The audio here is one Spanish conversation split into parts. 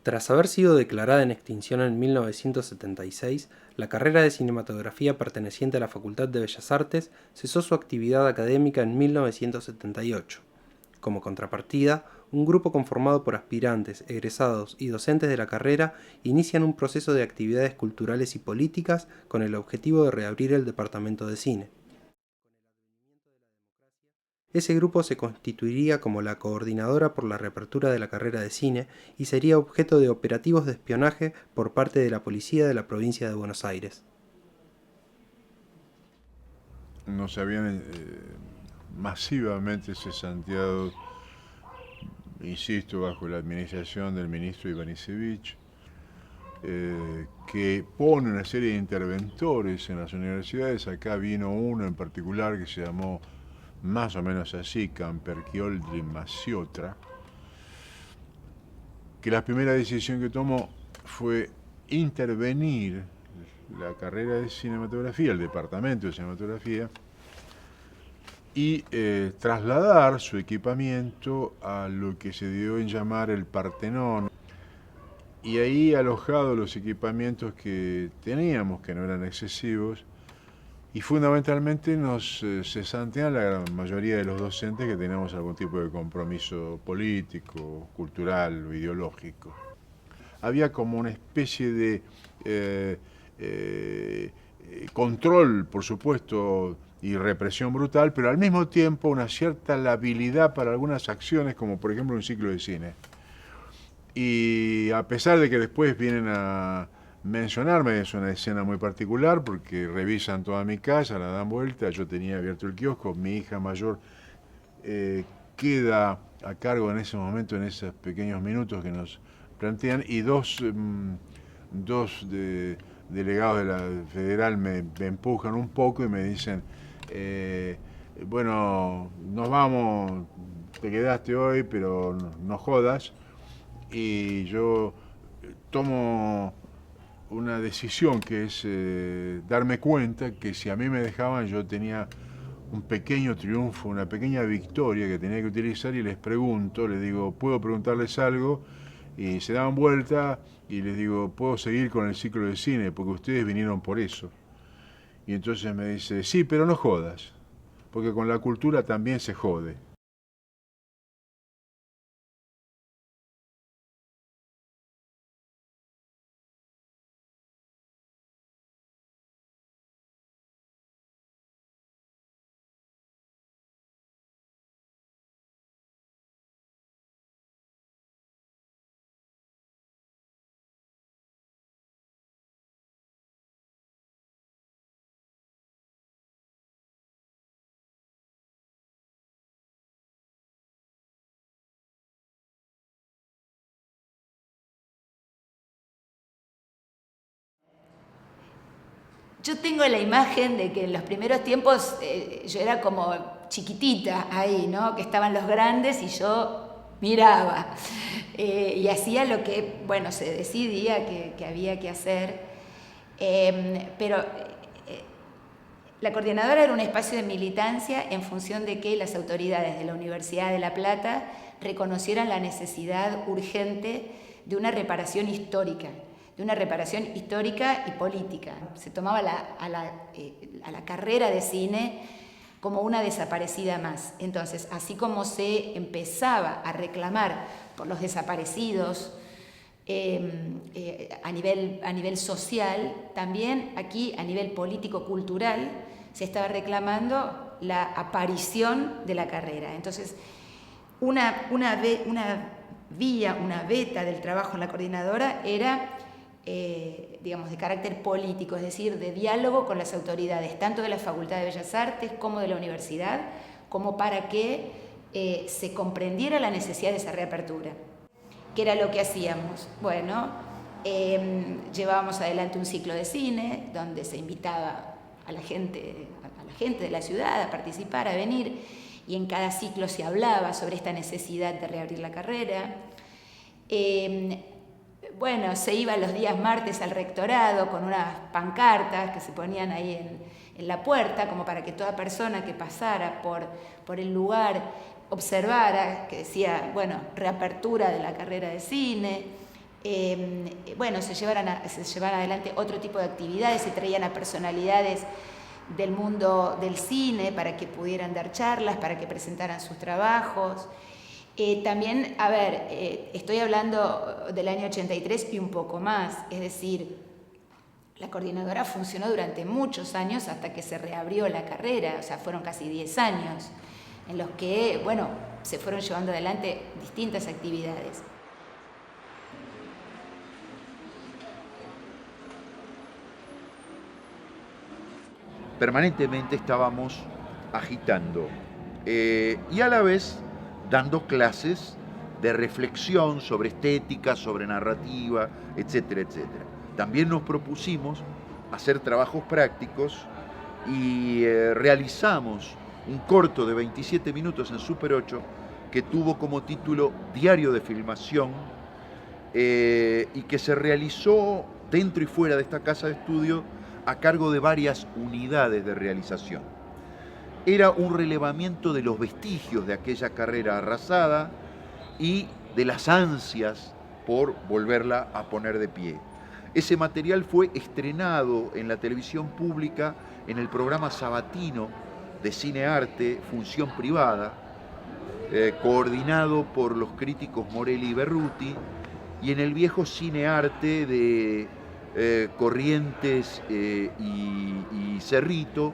Tras haber sido declarada en extinción en 1976, la carrera de cinematografía perteneciente a la Facultad de Bellas Artes cesó su actividad académica en 1978. Como contrapartida, un grupo conformado por aspirantes, egresados y docentes de la carrera inician un proceso de actividades culturales y políticas con el objetivo de reabrir el departamento de cine. Ese grupo se constituiría como la coordinadora por la reapertura de la carrera de cine y sería objeto de operativos de espionaje por parte de la policía de la provincia de Buenos Aires. Nos habían masivamente cesanteado, insisto, bajo la administración del ministro Ivanisevic, que pone una serie de interventores en las universidades. Acá vino uno en particular que se llamó más o menos así, Camperchioldri Massiotra, que la primera decisión que tomó fue intervenir la carrera de cinematografía, el departamento de cinematografía, y trasladar su equipamiento a lo que se dio en llamar el Partenón. Y ahí alojados los equipamientos que teníamos, que no eran excesivos, y fundamentalmente nos cesantean la gran mayoría de los docentes que teníamos algún tipo de compromiso político, cultural o ideológico. Había como una especie de control, por supuesto, y represión brutal, pero al mismo tiempo una cierta labilidad para algunas acciones, como por ejemplo un ciclo de cine. Y a pesar de que después vienen a mencionarme, es una escena muy particular porque revisan toda mi casa, la dan vuelta, yo tenía abierto el kiosco, mi hija mayor queda a cargo en ese momento, en esos pequeños minutos que nos plantean, y delegados de la federal me empujan un poco y me dicen, bueno, nos vamos, te quedaste hoy, pero no jodas. Y yo tomo una decisión que es darme cuenta que si a mí me dejaban yo tenía un pequeño triunfo, una pequeña victoria que tenía que utilizar y les pregunto, les digo, ¿puedo preguntarles algo? Y se dan vuelta y les digo, ¿puedo seguir con el ciclo de cine? Porque ustedes vinieron por eso. Y entonces me dice, sí, pero no jodas, porque con la cultura también se jode. Yo tengo la imagen de que en los primeros tiempos yo era como chiquitita ahí, ¿no? Que estaban los grandes y yo miraba y hacía lo que, bueno, se decidía que había que hacer. Pero la coordinadora era un espacio de militancia en función de que las autoridades de la Universidad de La Plata reconocieran la necesidad urgente de una reparación histórica y política. Se tomaba a la carrera de cine como una desaparecida más. Entonces, así como se empezaba a reclamar por los desaparecidos a nivel social, también aquí a nivel político-cultural se estaba reclamando la aparición de la carrera. Entonces, una beta del trabajo en la coordinadora era digamos, de carácter político, es decir, de diálogo con las autoridades, tanto de la Facultad de Bellas Artes como de la universidad, como para que se comprendiera la necesidad de esa reapertura. ¿Qué era lo que hacíamos? Bueno, llevábamos adelante un ciclo de cine donde se invitaba a la gente de la ciudad a participar, a venir, y en cada ciclo se hablaba sobre esta necesidad de reabrir la carrera. Bueno, se iba los días martes al rectorado con unas pancartas que se ponían ahí en la puerta, como para que toda persona que pasara por el lugar observara, que decía, bueno, reapertura de la carrera de cine. Bueno, se llevaban adelante otro tipo de actividades, se traían a personalidades del mundo del cine para que pudieran dar charlas, para que presentaran sus trabajos. También, a ver, estoy hablando del año 83 y un poco más, es decir, la coordinadora funcionó durante muchos años hasta que se reabrió la carrera, o sea, fueron casi 10 años en los que, bueno, se fueron llevando adelante distintas actividades. Permanentemente estábamos agitando y a la vez dando clases de reflexión sobre estética, sobre narrativa, etcétera, etcétera. También nos propusimos hacer trabajos prácticos y realizamos un corto de 27 minutos en Super 8 que tuvo como título Diario de Filmación y que se realizó dentro y fuera de esta casa de estudio a cargo de varias unidades de realización. Era un relevamiento de los vestigios de aquella carrera arrasada y de las ansias por volverla a poner de pie. Ese material fue estrenado en la televisión pública en el programa sabatino de Cine Arte, Función Privada, coordinado por los críticos Morelli y Berruti, y en el viejo Cine Arte de Corrientes y Cerrito,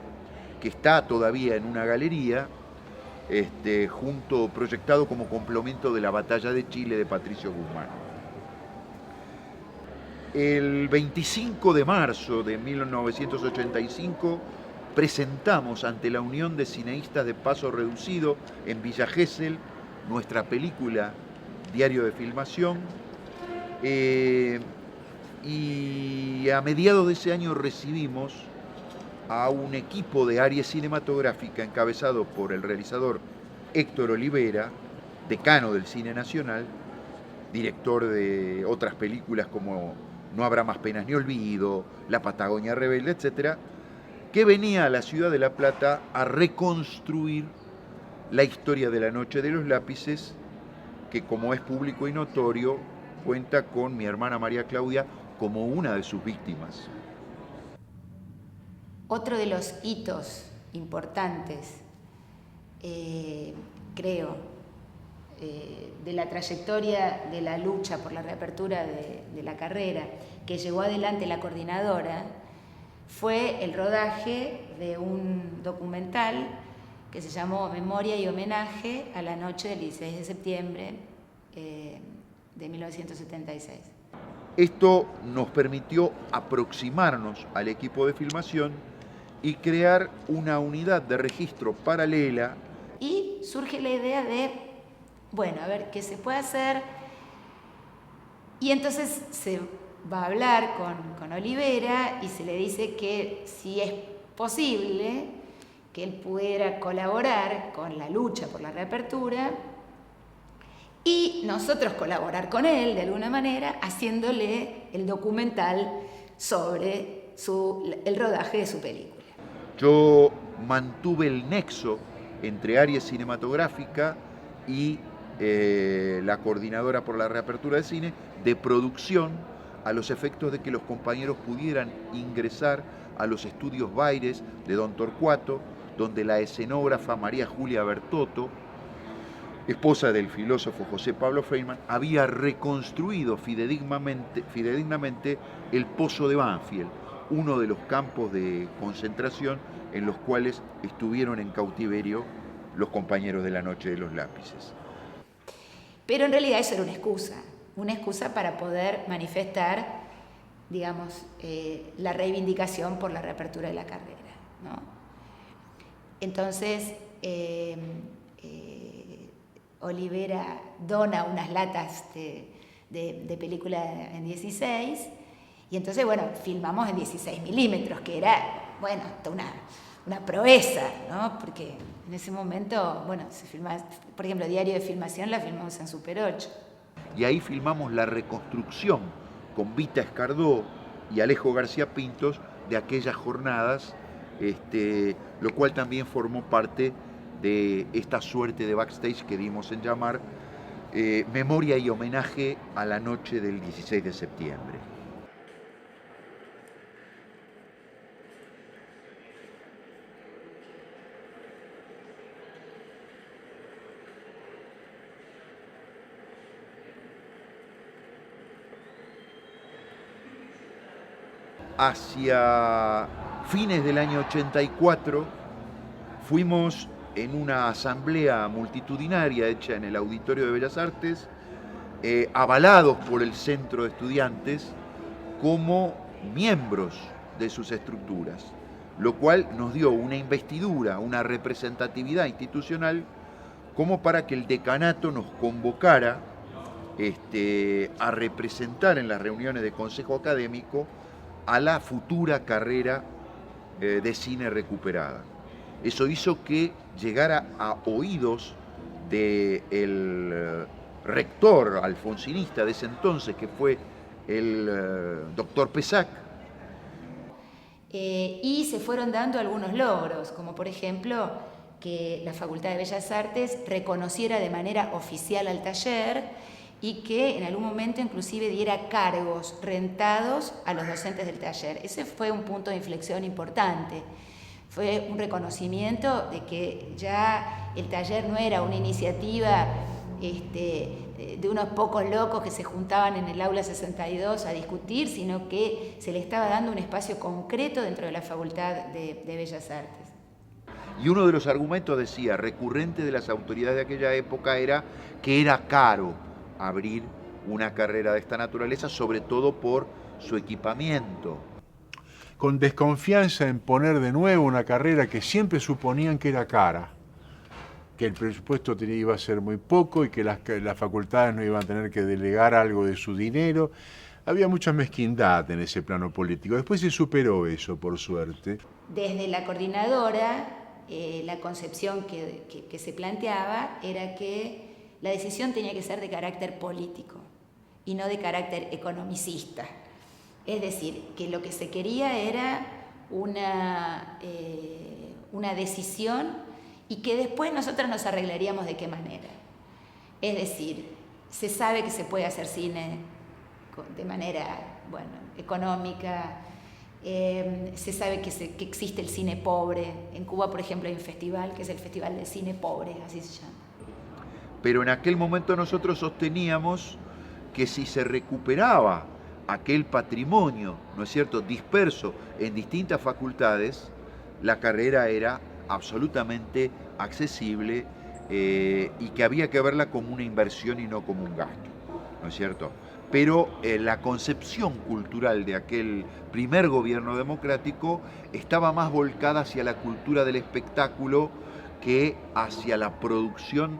que está todavía en una galería, proyectado como complemento de La Batalla de Chile de Patricio Guzmán. El 25 de marzo de 1985 presentamos ante la Unión de Cineastas de Paso Reducido en Villa Gesell nuestra película Diario de Filmación, y a mediados de ese año recibimos a un equipo de Aries Cinematográfica encabezado por el realizador Héctor Olivera, decano del cine nacional, director de otras películas como No habrá más penas ni olvido, La Patagonia Rebelde, etc., que venía a la ciudad de La Plata a reconstruir la historia de La Noche de los Lápices, que, como es público y notorio, cuenta con mi hermana María Claudia como una de sus víctimas. Otro de los hitos importantes, creo, de la trayectoria de la lucha por la reapertura de la carrera que llevó adelante la coordinadora fue el rodaje de un documental que se llamó Memoria y Homenaje a la noche del 16 de septiembre de 1976. Esto nos permitió aproximarnos al equipo de filmación y crear una unidad de registro paralela. Y surge la idea de, bueno, a ver qué se puede hacer. Y entonces se va a hablar con Olivera y se le dice que si es posible que él pudiera colaborar con la lucha por la reapertura y nosotros colaborar con él de alguna manera haciéndole el documental sobre el rodaje de su película. Yo mantuve el nexo entre Aries Cinematográfica y la Coordinadora por la Reapertura de Cine de producción, a los efectos de que los compañeros pudieran ingresar a los estudios Baires de Don Torcuato, donde la escenógrafa María Julia Bertotto, esposa del filósofo José Pablo Feynman, había reconstruido fidedignamente el Pozo de Banfield, uno de los campos de concentración en los cuales estuvieron en cautiverio los compañeros de La Noche de los Lápices. Pero en realidad eso era una excusa para poder manifestar, digamos, la reivindicación por la reapertura de la carrera, ¿no? Entonces, Olivera dona unas latas de película en 16 y entonces, bueno, filmamos en 16 milímetros, que era, bueno, una proeza, ¿no? Porque en ese momento, bueno, se filmaba, por ejemplo, Diario de Filmación la filmamos en Super 8. Y ahí filmamos la reconstrucción con Vita Escardó y Alejo García Pintos de aquellas jornadas, lo cual también formó parte de esta suerte de backstage que dimos en llamar memoria y homenaje a la noche del 16 de septiembre. Hacia fines del año 84 fuimos en una asamblea multitudinaria hecha en el Auditorio de Bellas Artes, avalados por el Centro de Estudiantes como miembros de sus estructuras, lo cual nos dio una investidura, una representatividad institucional como para que el decanato nos convocara a representar en las reuniones de consejo académico a la futura carrera de cine recuperada. Eso hizo que llegara a oídos del rector alfonsinista de ese entonces, que fue el doctor Pesac. Y se fueron dando algunos logros, como por ejemplo que la Facultad de Bellas Artes reconociera de manera oficial al taller y que en algún momento inclusive diera cargos rentados a los docentes del taller. Ese fue un punto de inflexión importante. Fue un reconocimiento de que ya el taller no era una iniciativa de unos pocos locos que se juntaban en el aula 62 a discutir, sino que se le estaba dando un espacio concreto dentro de la Facultad de Bellas Artes. Y uno de los argumentos, decía, recurrente de las autoridades de aquella época era que era caro abrir una carrera de esta naturaleza, sobre todo por su equipamiento. Con desconfianza en poner de nuevo una carrera que siempre suponían que era cara, que el presupuesto iba a ser muy poco y que las facultades no iban a tener que delegar algo de su dinero. Había mucha mezquindad en ese plano político. Después se superó eso, por suerte. Desde la coordinadora, la concepción que se planteaba era que la decisión tenía que ser de carácter político y no de carácter economicista. Es decir, que lo que se quería era una decisión y que después nosotros nos arreglaríamos de qué manera. Es decir, se sabe que se puede hacer cine de manera, económica, se sabe que existe el cine pobre. En Cuba, por ejemplo, hay un festival que es el Festival de Cine Pobre, así se llama. Pero en aquel momento nosotros sosteníamos que si se recuperaba aquel patrimonio, ¿no es cierto?, disperso en distintas facultades, la carrera era absolutamente accesible y que había que verla como una inversión y no como un gasto, ¿no es cierto? Pero la concepción cultural de aquel primer gobierno democrático estaba más volcada hacia la cultura del espectáculo que hacia la producción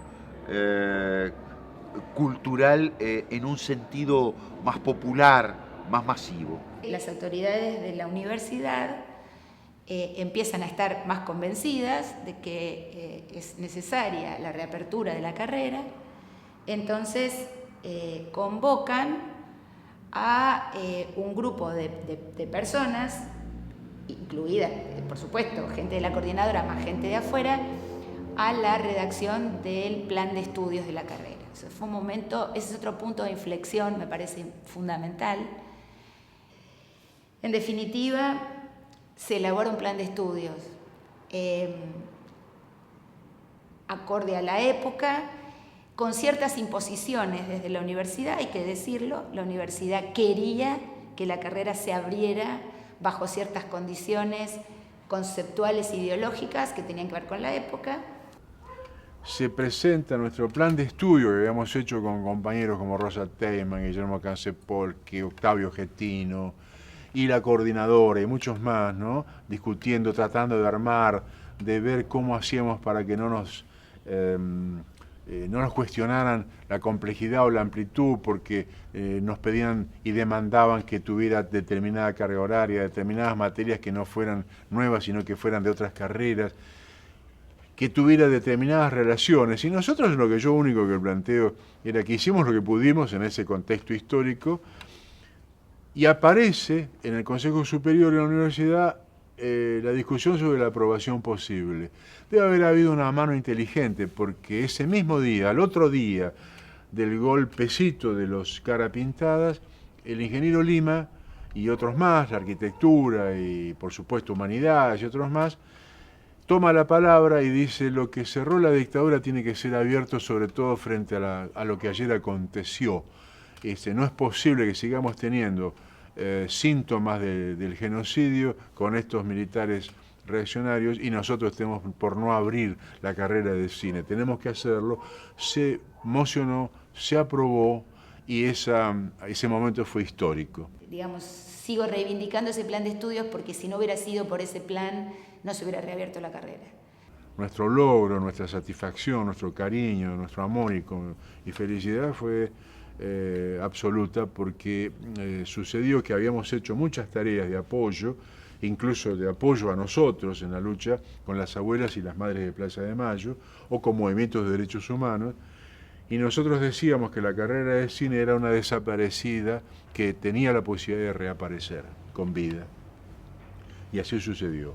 cultural en un sentido más popular, más masivo. Las autoridades de la universidad empiezan a estar más convencidas de que es necesaria la reapertura de la carrera, entonces convocan a un grupo de personas, incluida, por supuesto, gente de la coordinadora más gente de afuera, a la redacción del plan de estudios de la carrera. Eso fue un momento, ese es otro punto de inflexión, me parece fundamental. En definitiva, se elabora un plan de estudios acorde a la época, con ciertas imposiciones desde la universidad, hay que decirlo. La universidad quería que la carrera se abriera bajo ciertas condiciones conceptuales e ideológicas que tenían que ver con la época. Se presenta nuestro plan de estudio que habíamos hecho con compañeros como Rosa Teyman, Guillermo Cansepolque, Octavio Getino y la coordinadora y muchos más, ¿no? Discutiendo, tratando de armar, de ver cómo hacíamos para que no nos cuestionaran la complejidad o la amplitud, porque nos pedían y demandaban que tuviera determinada carga horaria, determinadas materias que no fueran nuevas, sino que fueran de otras carreras, que tuviera determinadas relaciones. Y nosotros lo único que planteo era que hicimos lo que pudimos en ese contexto histórico, y aparece en el Consejo Superior de la Universidad la discusión sobre la aprobación posible. Debe haber habido una mano inteligente, porque ese mismo día, al otro día del golpecito de los cara pintadas, el ingeniero Lima y otros más, la arquitectura y por supuesto humanidades y otros más, toma la palabra y dice: lo que cerró la dictadura tiene que ser abierto, sobre todo frente a lo que ayer aconteció. No es posible que sigamos teniendo síntomas del genocidio con estos militares reaccionarios y nosotros estemos por no abrir la carrera de cine. Tenemos que hacerlo. Se mocionó, se aprobó y ese momento fue histórico. Digamos, sigo reivindicando ese plan de estudios porque si no hubiera sido por ese plan no se hubiera reabierto la carrera. Nuestro logro, nuestra satisfacción, nuestro cariño, nuestro amor y felicidad fue absoluta, porque sucedió que habíamos hecho muchas tareas de apoyo, incluso de apoyo a nosotros en la lucha con las abuelas y las madres de Plaza de Mayo, o con movimientos de derechos humanos, y nosotros decíamos que la carrera de cine era una desaparecida que tenía la posibilidad de reaparecer con vida. Y así sucedió.